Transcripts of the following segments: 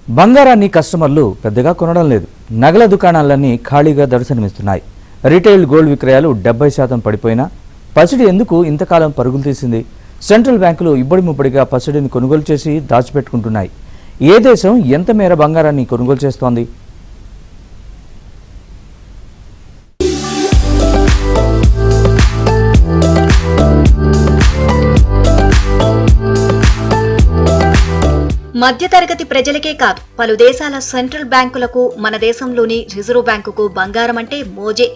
బంగారాన్ని కస్టమర్లు పెద్దగా కొనడం లేదు. నగల దుకాణాలన్నీ ఖాళీగా దర్శనమిస్తున్నాయి. రీటైల్ గోల్డ్ విక్రయాలు 70% పడిపోయినా పసిడి ఎందుకు ఇంతకాలం పరుగులు తీసింది? సెంట్రల్ బ్యాంకులు ఇబ్బడి ముబ్బడిగా పసిడిని కొనుగోలు చేసి దాచిపెట్టుకుంటున్నాయి. ఏ దేశం ఎంత మేర బంగారాన్ని కొనుగోలు చేస్తోంది? మధ్యతరగతి ప్రజలకే కాదు, పలు దేశాల సెంట్రల్ బ్యాంకులకు మన దేశంలోని రిజర్వ్ బ్యాంకుకు బంగారం అంటే మోజే.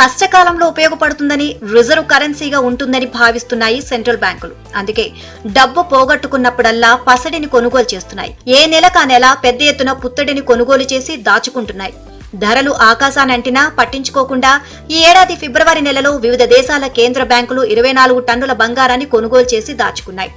కష్టకాలంలో ఉపయోగపడుతుందని, రిజర్వ్ కరెన్సీగా ఉంటుందని భావిస్తున్నాయి సెంట్రల్ బ్యాంకులు. అందుకే డబ్బు పోగొట్టుకున్నప్పుడల్లా పసడిని కొనుగోలు చేస్తున్నాయి. ఏ నెలకు ఆ నెల పెద్ద ఎత్తున పుత్తడిని కొనుగోలు చేసి దాచుకుంటున్నాయి. ధరలు ఆకాశానంటినా పట్టించుకోకుండా ఈ ఏడాది ఫిబ్రవరి నెలలో వివిధ దేశాల కేంద్ర బ్యాంకులు 24 టన్నుల బంగారాన్ని కొనుగోలు చేసి దాచుకున్నాయి.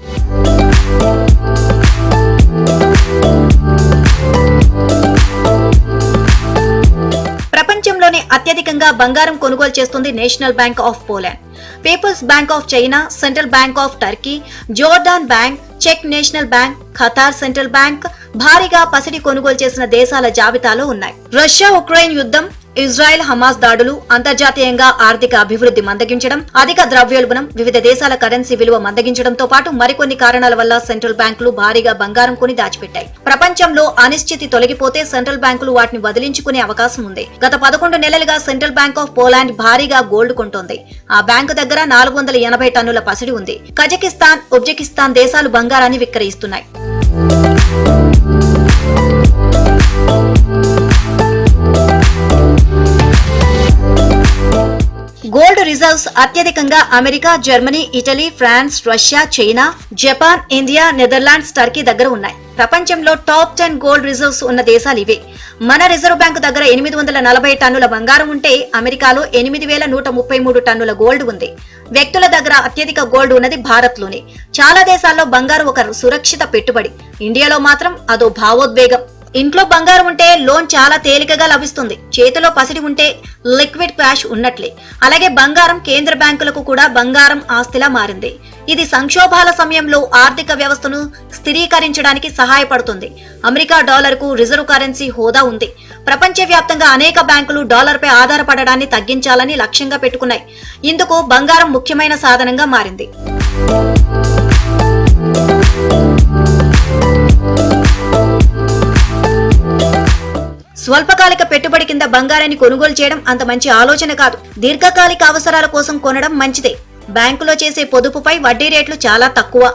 ప్రపంచంలోనే అత్యధికంగా బంగారం కొనుగోలు చేస్తుంది national bank of Poland, people's bank of China, central bank of Turkey, Jordan bank, చెక్ national bank, Qatar central bank భారీగా పసిడి కొనుగోలు చేసిన దేశాల జాబితాలో ఉన్నాయి. రష్యా ఉక్రెయిన్ యుద్ధం, ఇజ్రాయెల్ హమాస్ దాడులు, అంతర్జాతీయంగా ఆర్థిక అభివృద్ధి మందగించడం, అధిక ద్రవ్యోల్బణం, వివిధ దేశాల కరెన్సీ విలువ మందగించడంతో పాటు మరికొన్ని కారణాల వల్ల సెంట్రల్ బ్యాంకులు భారీగా బంగారం కొని దాచిపెట్టాయి. ప్రపంచంలో అనిశ్చితి తొలగిపోతే సెంట్రల్ బ్యాంకులు వాటిని వదిలించుకునే అవకాశం ఉంది. గత 11 నెలలుగా సెంట్రల్ బ్యాంక్ ఆఫ్ పోలాండ్ భారీగా గోల్డ్ కొంటోంది. ఆ బ్యాంకు దగ్గర 480 టన్నుల పసిడి ఉంది. కజకిస్తాన్, ఉజ్బెకిస్తాన్ దేశాలు బంగారాన్ని విక్రయిస్తున్నాయి. గోల్డ్ రిజర్వ్స్ అత్యధికంగా America, Germany, Italy, France, Russia, China, Japan, India, Netherlands, Turkey దగ్గర ఉన్నాయి. ప్రపంచంలో టాప్ 10 గోల్డ్ రిజర్వ్స్ ఉన్న దేశాలు ఇవే. మన రిజర్వ్ బ్యాంకు దగ్గర 840 టన్నుల బంగారం ఉంటే అమెరికాలో 8133 టన్నుల గోల్డ్ ఉంది. వ్యక్తుల దగ్గర అత్యధిక గోల్డ్ ఉన్నది భారత్లోనే. చాలా దేశాల్లో బంగారం ఒక సురక్షిత పెట్టుబడి. ఇండియాలో మాత్రం అదో భావోద్వేగం. ఇంట్లో బంగారం ఉంటే లోన్ చాలా తేలికగా లభిస్తుంది. చేతిలో పసిడి ఉంటే లిక్విడ్ క్యాష్ ఉన్నట్లే. అలాగే బంగారం కేంద్ర బ్యాంకులకు కూడా బంగారం ఆస్తిలా మారింది. ఇది సంక్షోభాల సమయంలో ఆర్థిక వ్యవస్థను స్థిరీకరించడానికి సహాయపడుతుంది. అమెరికా డాలర్కు రిజర్వ్ కరెన్సీ హోదా ఉంది. ప్రపంచవ్యాప్తంగా అనేక బ్యాంకులు డాలర్పై ఆధారపడడాన్ని తగ్గించాలని లక్ష్యంగా పెట్టుకున్నాయి. ఇందుకు బంగారం ముఖ్యమైన సాధనంగా మారింది. స్వల్పకాలిక పెట్టుబడి కింద బంగారాన్ని కొనుగోలు చేయడం అంత మంచి ఆలోచన కాదు. దీర్ఘకాలిక అవసరాల కోసం కొనడం మంచిదే. బ్యాంకులో చేసే పొదుపుపై వడ్డీ రేట్లు చాలా తక్కువ.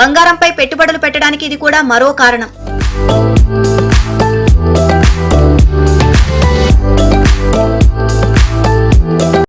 బంగారంపై పెట్టుబడులు పెట్టడానికి ఇది కూడా మరో కారణం.